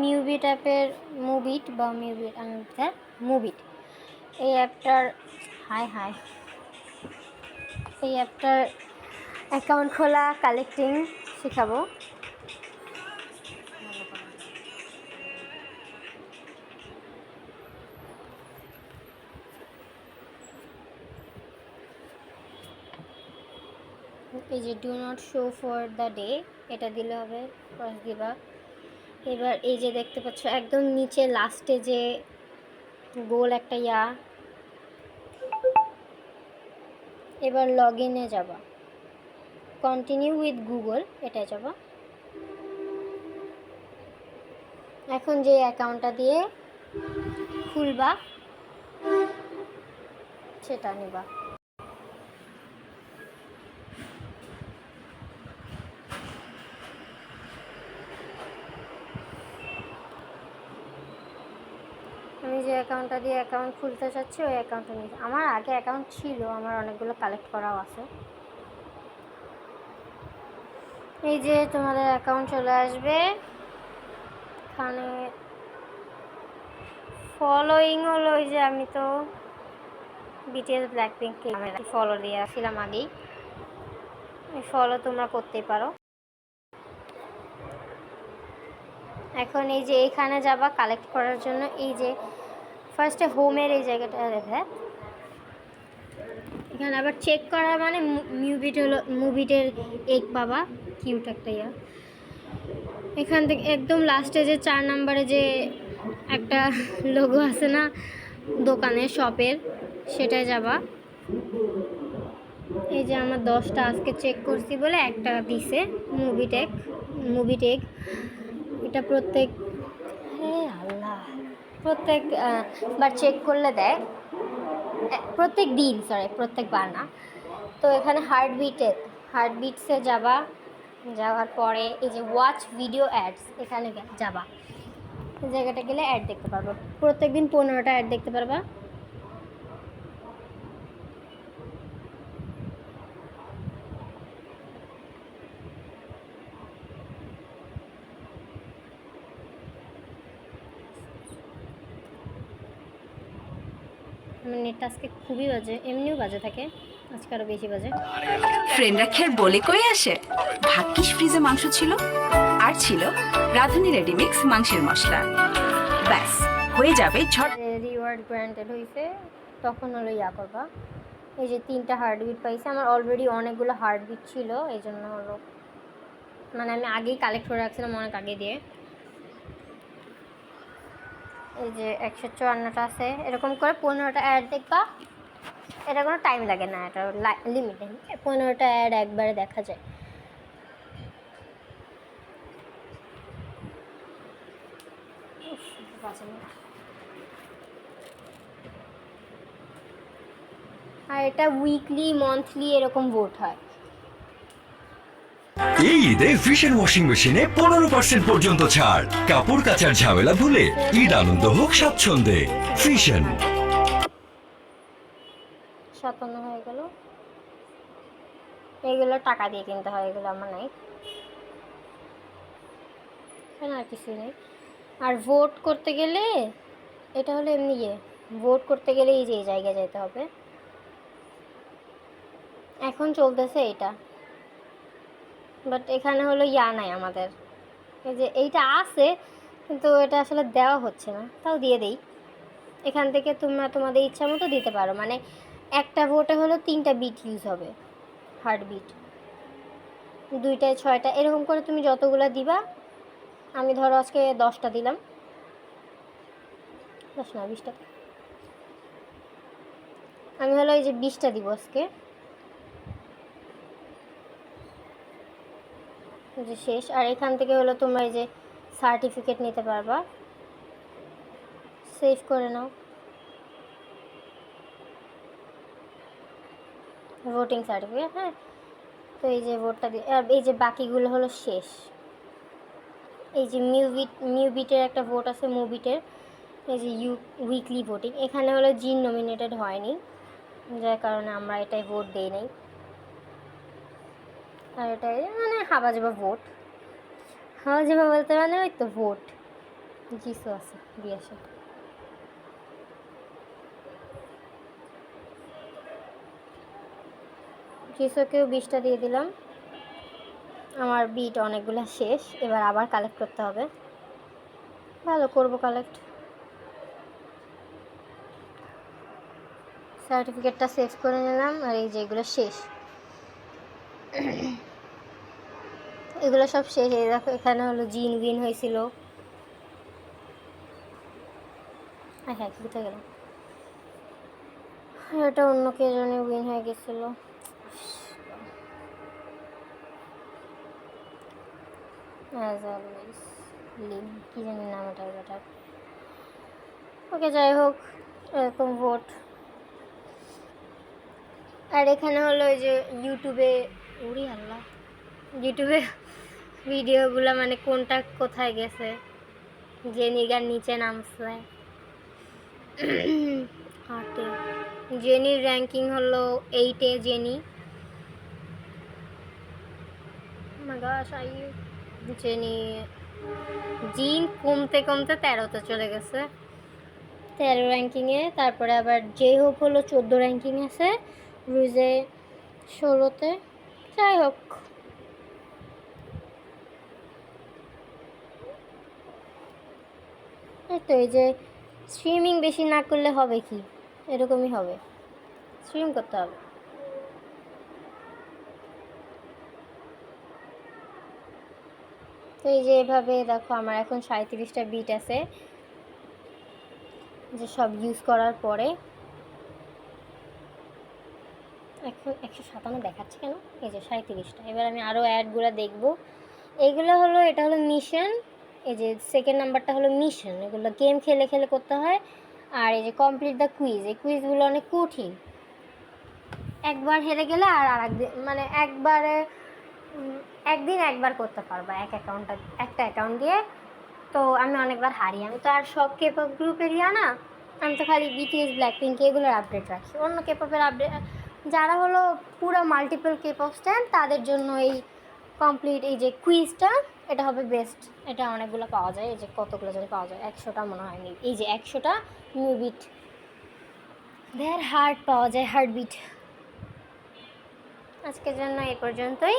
মিউবিট অ্যাপের মুবিট বা মুবিট এই অ্যাপটার এই অ্যাপটার অ্যাকাউন্ট খোলা কালেক্টিং শেখাবো। এই যে do not show for the day এটা দিলে হবে, ক্রস দিবা। এবার এই যে দেখতে পাচ্ছ একদম নিচে লাস্টে যে গোল একটা এবার লগ ইনে যাবা, কন্টিনিউ উইথ গুগল এটা যাবা। এখন যে অ্যাকাউন্টটা দিয়ে খুলবা সেটা নিবা। আমি যে অ্যাকাউন্টটা দিয়ে অ্যাকাউন্ট খুলতে চাচ্ছি ওই অ্যাকাউন্টটা নিয়ে, আমার আগে অ্যাকাউন্ট ছিল, আমার অনেকগুলো কালেক্ট করাও আছে। এই যে তোমাদের অ্যাকাউন্ট চলে আসবে, এখানে ফলোয়িং হলো ওই যে আমি তো বিটিএস ব্ল্যাকপিঙ্ককে ফলো দিয়ে আসছিলাম আগেই, ফলো তোমরা করতেই পারো। এখন এই যে এইখানে যাবা কালেক্ট করার জন্য, এই যে ফার্স্টে হোমের এই জায়গাটা দেখে এখানে আবার চেক করা মানে মিউবিট হলো, মুভিটের এক পাবা কিউট একটা এখান থেকে একদম লাস্টে যে 4 নম্বরে যে একটা লোগো আছে না দোকানের শপের, সেটাই যাবা। এই যে আমার 10টা আজকে চেক করছি বলে একটা দিছে মুভিটেক এটা প্রত্যেকবার চেক করলে দেয়, প্রত্যেকবার না। তো এখানে হার্টবিটসে যাবা, যাওয়ার পরে এই যে ওয়াচ ভিডিও অ্যাডস এখানে যাবা, এই জায়গাটা গেলে অ্যাড দেখতে পারবো, প্রত্যেকদিন 15টা অ্যাড দেখতে পারবা। আমার নেটটা আজকে খুবই বাজে, এমনিও বাজে থাকে, আজকে আরও বেশি বাজে। ফ্রেন্ডরা খেয়ে বলে কই আসে, ভাগ্যিস ফ্রিজে মাংস ছিল, আর ছিল রাঁধুনি রেডিমিক্স মাংসের মশলা, ব্যাস হয়ে যাবে ঝট। রিওয়ার্ড গ্র্যান্টেড হয়েছে তখন হলো করবা। এই যে 3টা হার্টবিট পাইছে, আমার অলরেডি অনেকগুলো হার্টবিট ছিল, এই জন্য হলো মানে আমি আগেই কালেক্ট করে রাখছিলাম অনেক আগে দিয়ে। এই যে 154টা আছে, এরকম করে 15টা অ্যাড দেখবা, এটা কোনো টাইম লাগে না, এটা লিমিট নেই, 15টা অ্যাড একবারে দেখা যায়। আর এটা উইকলি মান্থলি এরকম ভোট হয়। এই ঈদে ফিশন ওয়াশিং মেশিনে 15% পর্যন্ত ছাড়, কাপড় কাচার ঝামেলা ভুলে ঈদ আনন্দ হোক স্বাচ্ছন্দ্যে। ফিশন 57 হয়ে গেল, এগুলো টাকা দিয়ে কিনতে হয়, এগুলো আমার নাই, আর কিছুই নেই। আর ভোট করতে গেলে এটা হলো এমনি ভোট করতে গেলে এই যে এই জায়গায় যেতে হবে, এখন চলতেছে এটা, বাট এখানে হলো নাই আমাদের, এই যে এইটা আছে কিন্তু এটা আসলে দেওয়া হচ্ছে না, তাও দিয়ে দেই। এখান থেকে তোমরা তোমাদের ইচ্ছা মতো দিতে পারো, মানে একটা ভোটে হলো 3টা বিট ইউজ হবে, হার্টবিট 2টায় 6টা এরকম করে তুমি যতগুলো দিবা। আমি ধরো আজকে 10টা দিলাম, 10 না 20টা, আমি হলো এই যে 20টা দিব আজকে, যে শেষ। আর এখান থেকে হলো তোমরা এই যে সার্টিফিকেট নিতে পারবা, সেভ করে নাও, ভোটিং সার্টিফিকেট। হ্যাঁ, তো এই যে ভোটটা দিয়ে, আর এই যে বাকিগুলো হলো শেষ। এই যে মিউবিটের একটা ভোট আছে, মুবিটের এই যে উইকলি ভোটিং, এখানে হলো জিন নমিনেটেড হয়নি, যার কারণে আমরা এটাই ভোট দেই নাই। আর এটাই মানে হাবাজাবা ভোট, হাবাজাবা বলতে মানে ওই তো ভোট, জিসু আছে, দিয়ে আসে। জিসুকেও 20টা দিয়ে দিলাম। আমার বিট অনেকগুলো শেষ, এবার আবার কালেক্ট করতে হবে। ভালো করব কালেক্ট। সার্টিফিকেটটা সেভ করে নিলাম। আর এই যে এগুলো শেষ, এগুলো সব শেষ। এই দেখো এখানে হলো জিন উইন হয়েছিল। হ্যাঁ কোথায় গেলাম, এটা অন্য কে জানে উইন হয়ে গেছিল। অ্যাজ অলওয়েজ লিম, কী জানি নাম ওটার। ওকে যাই হোক, এরকম ভোট। আর এখানে হলো ওই যে ইউটিউবে, উড়ি আল্লাহ, ইউটিউবে ভিডিওগুলো মানে কোনটা কোথায় গেছে। জেনিগার নিচে নামছে 8-এ। জেনির র্যাঙ্কিং হলো 8-এ। জেনি জেনি জিন কমতে কমতে 13তে চলে গেছে, 13 র্যাঙ্কিংয়ে। তারপরে আবার জে হোপ হলো 14 র্যাঙ্কিং আছে, রুজে 16তে। যাই হোক, এই তো এই যে স্ট্রিমিং বেশি না করলে হবে কি, এরকমই হবে, স্ট্রিম করতে হবে। তো এই যে এভাবে দেখো আমার এখন 37টা বিট আছে, যে সব ইউজ করার পরে। এখন 157 দেখাচ্ছে কেন? এই যে 37টা। এবার আমি আরও অ্যাডগুলো দেখব। এইগুলো হলো, এটা হলো মিশন। এই যে সেকেন্ড নাম্বারটা হলো মিশন, এগুলো গেম খেলে খেলে করতে হয়। আর এই যে কমপ্লিট দ্য কুইজ, এই কুইজগুলো অনেক কঠিন। একবার হেরে গেলে আর একদিন, মানে একদিন একবার করতে পারবা একটা অ্যাকাউন্ট দিয়ে। তো আমি অনেকবার হারি। আমি তো আর সব কেপপ গ্রুপের না, আমি তো খালি বিটিএস, ব্ল্যাকপিঙ্ক এগুলোর আপডেট রাখি। অন্য কেপপের আপডেট যারা হলো পুরো মাল্টিপল কেপপ স্ট্যান্ড, তাদের জন্য এই কমপ্লিট এই যে কুইজটা, এটা হবে বেস্ট। এটা অনেকগুলো পাওয়া যায়, এই যে কতগুলো যদি পাওয়া যায়, 100টা মনে হয়। এই যে 100টা নিউ বিট, দেয়ার হার্ট পাওয়া যায়, হার্টবিট। আজকের জন্য এই পর্যন্তই।